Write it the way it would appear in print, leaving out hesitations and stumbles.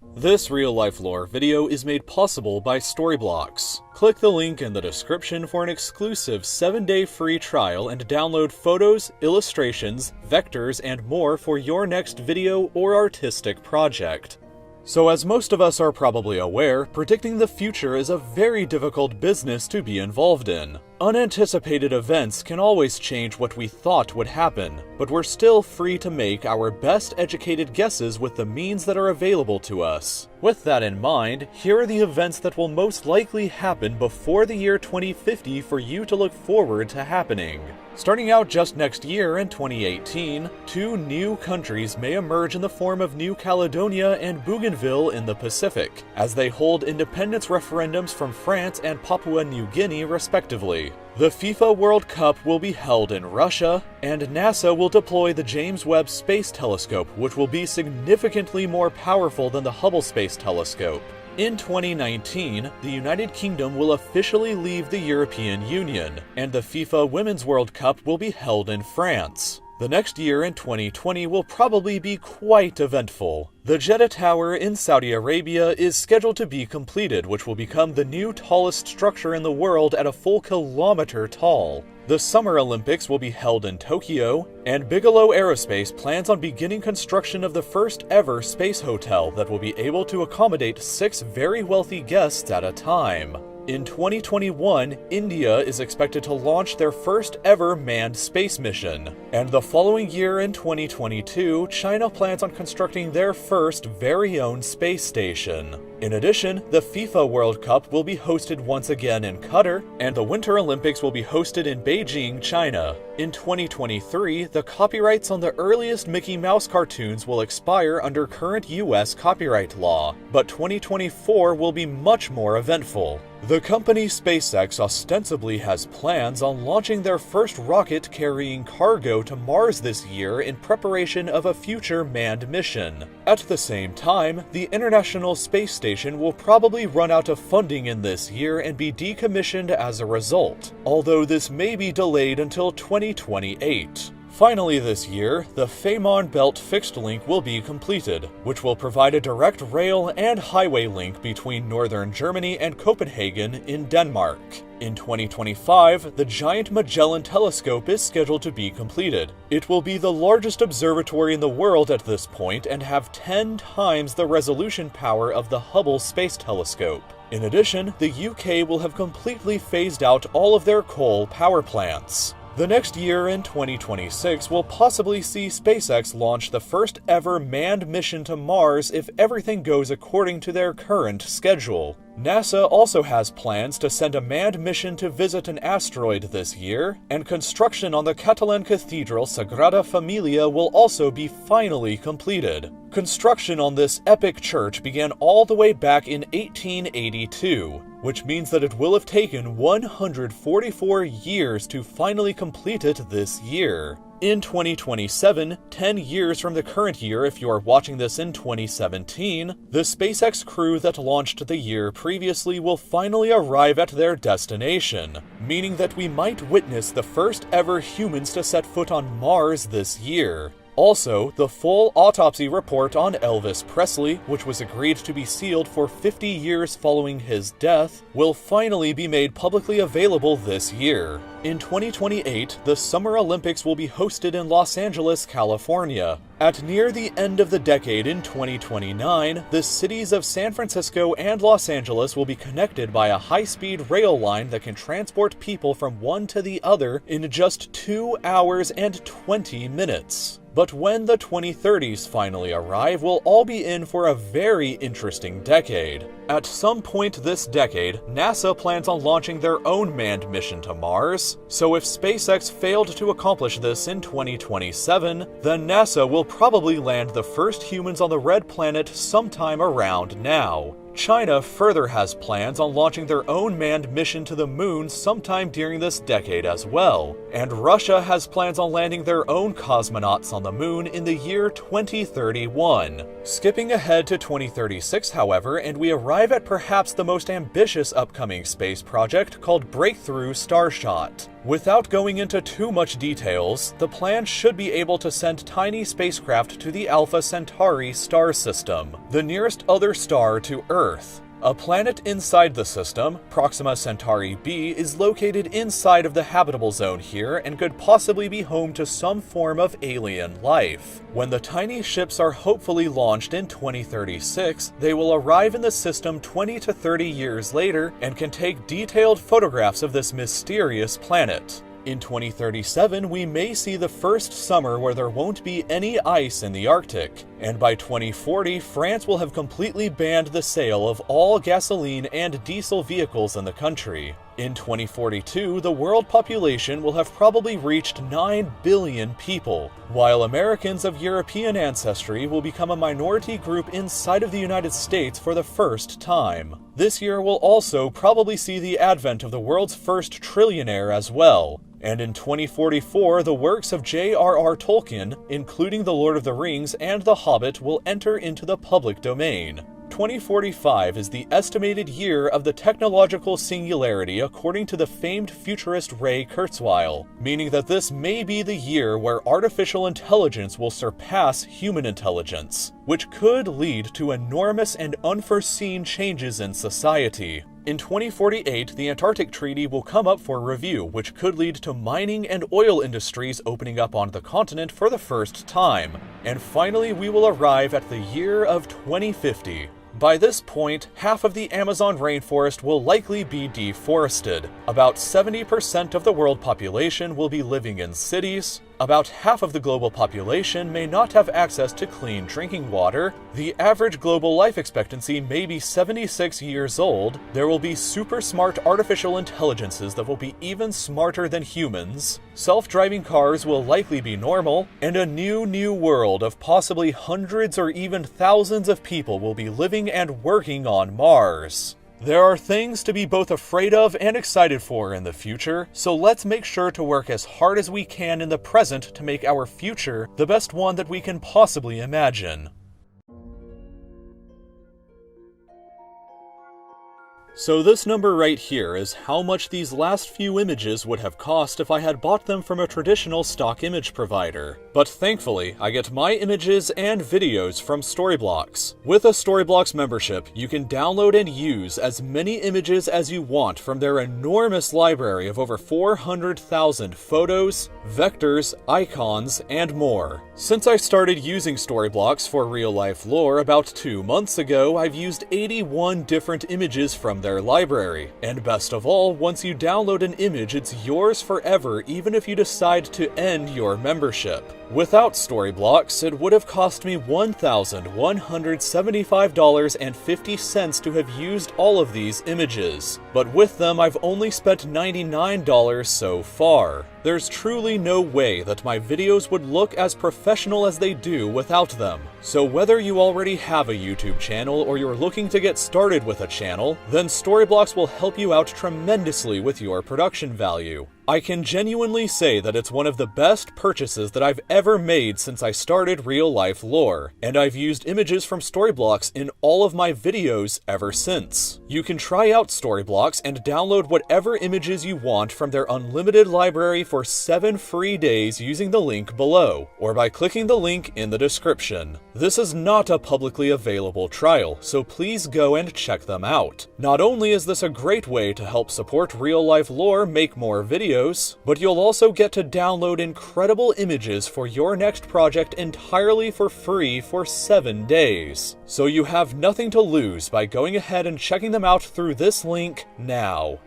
This real-life lore video is made possible by Storyblocks. Click the link in the description for an exclusive 7-day free trial and download photos, illustrations, vectors, and more for your next video or artistic project. So as most of us are probably aware, predicting the future is a very difficult business to be involved in. Unanticipated events can always change what we thought would happen, but we're still free to make our best educated guesses with the means that are available to us. With that in mind, here are the events that will most likely happen before the year 2050 for you to look forward to happening. Starting out just next year in 2018, two new countries may emerge in the form of New Caledonia and Bougainville in the Pacific, as they hold independence referendums from France and Papua New Guinea respectively. The FIFA World Cup will be held in Russia, and NASA will deploy the James Webb Space Telescope, which will be significantly more powerful than the Hubble Space Telescope. In 2019, the United Kingdom will officially leave the European Union, and the FIFA Women's World Cup will be held in France. The next year in 2020 will probably be quite eventful. The Jeddah Tower in Saudi Arabia is scheduled to be completed, which will become the new tallest structure in the world at a full kilometer tall. The Summer Olympics will be held in Tokyo, and Bigelow Aerospace plans on beginning construction of the first ever space hotel that will be able to accommodate 6 very wealthy guests at a time. In 2021, India is expected to launch their first ever manned space mission. And the following year in 2022, China plans on constructing their first very own space station. In addition, the FIFA World Cup will be hosted once again in Qatar, and the Winter Olympics will be hosted in Beijing, China. In 2023, the copyrights on the earliest Mickey Mouse cartoons will expire under current US copyright law, but 2024 will be much more eventful. The company SpaceX ostensibly has plans on launching their first rocket carrying cargo to Mars this year in preparation of a future manned mission. At the same time, the International Space Station will probably run out of funding in this year and be decommissioned as a result, although this may be delayed until 2028. Finally this year, the Fehmarn Belt fixed link will be completed, which will provide a direct rail and highway link between northern Germany and Copenhagen in Denmark. In 2025, the Giant Magellan Telescope is scheduled to be completed. It will be the largest observatory in the world at this point and have 10 times the resolution power of the Hubble Space Telescope. In addition, the UK will have completely phased out all of their coal power plants. The next year in 2026 will possibly see SpaceX launch the first ever manned mission to Mars if everything goes according to their current schedule. NASA also has plans to send a manned mission to visit an asteroid this year, and construction on the Catalan Cathedral Sagrada Familia will also be finally completed. Construction on this epic church began all the way back in 1882, which means that it will have taken 144 years to finally complete it this year. In 2027, 10 years from the current year if you are watching this in 2017, the SpaceX crew that launched the year previously will finally arrive at their destination, meaning that we might witness the first ever humans to set foot on Mars this year. Also, the full autopsy report on Elvis Presley, which was agreed to be sealed for 50 years following his death, will finally be made publicly available this year. In 2028, the Summer Olympics will be hosted in Los Angeles, California. At near the end of the decade in 2029, the cities of San Francisco and Los Angeles will be connected by a high-speed rail line that can transport people from one to the other in just 2 hours and 20 minutes. But when the 2030s finally arrive, we'll all be in for a very interesting decade. At some point this decade, NASA plans on launching their own manned mission to Mars, so if SpaceX failed to accomplish this in 2027, then NASA will probably land the first humans on the Red Planet sometime around now. China further has plans on launching their own manned mission to the moon sometime during this decade as well, and Russia has plans on landing their own cosmonauts on the moon in the year 2031. Skipping ahead to 2036, however, and we arrive at perhaps the most ambitious upcoming space project called Breakthrough Starshot. Without going into too much details, the plan should be able to send tiny spacecraft to the Alpha Centauri star system, the nearest other star to Earth. A planet inside the system, Proxima Centauri b, is located inside of the habitable zone here and could possibly be home to some form of alien life. When the tiny ships are hopefully launched in 2036, they will arrive in the system 20 to 30 years later and can take detailed photographs of this mysterious planet. In 2037, we may see the first summer where there won't be any ice in the Arctic, and by 2040, France will have completely banned the sale of all gasoline and diesel vehicles in the country. In 2042, the world population will have probably reached 9 billion people, while Americans of European ancestry will become a minority group inside of the United States for the first time. This year will also probably see the advent of the world's first trillionaire as well. And in 2044, the works of J.R.R. Tolkien, including The Lord of the Rings and The Hobbit, will enter into the public domain. 2045 is the estimated year of the technological singularity according to the famed futurist Ray Kurzweil, meaning that this may be the year where artificial intelligence will surpass human intelligence, which could lead to enormous and unforeseen changes in society. In 2048, the Antarctic Treaty will come up for review, which could lead to mining and oil industries opening up on the continent for the first time. And finally, we will arrive at the year of 2050. By this point, half of the Amazon rainforest will likely be deforested. About 70% of the world population will be living in cities. About half of the global population may not have access to clean drinking water. The average global life expectancy may be 76 years old. There will be super smart artificial intelligences that will be even smarter than humans. Self-driving cars will likely be normal, and a new world of possibly hundreds or even thousands of people will be living and working on Mars. There are things to be both afraid of and excited for in the future, so let's make sure to work as hard as we can in the present to make our future the best one that we can possibly imagine. So this number right here is how much these last few images would have cost if I had bought them from a traditional stock image provider. But thankfully, I get my images and videos from Storyblocks. With a Storyblocks membership, you can download and use as many images as you want from their enormous library of over 400,000 photos, vectors, icons, and more. Since I started using Storyblocks for real-life lore about 2 months ago, I've used 81 different images from their library. And best of all, once you download an image, it's yours forever even if you decide to end your membership. Without Storyblocks, it would have cost me $1,175.50 to have used all of these images, but with them I've only spent $99 so far. There's truly no way that my videos would look as professional as they do without them. So whether you already have a YouTube channel or you're looking to get started with a channel, then Storyblocks will help you out tremendously with your production value. I can genuinely say that it's one of the best purchases that I've ever made since I started real-life lore, and I've used images from Storyblocks in all of my videos ever since. You can try out Storyblocks and download whatever images you want from their unlimited library for 7 free days using the link below, or by clicking the link in the description. This is not a publicly available trial, so please go and check them out. Not only is this a great way to help support real-life lore make more videos, but you'll also get to download incredible images for your next project entirely for free for 7 days. So you have nothing to lose by going ahead and checking them out through this link now.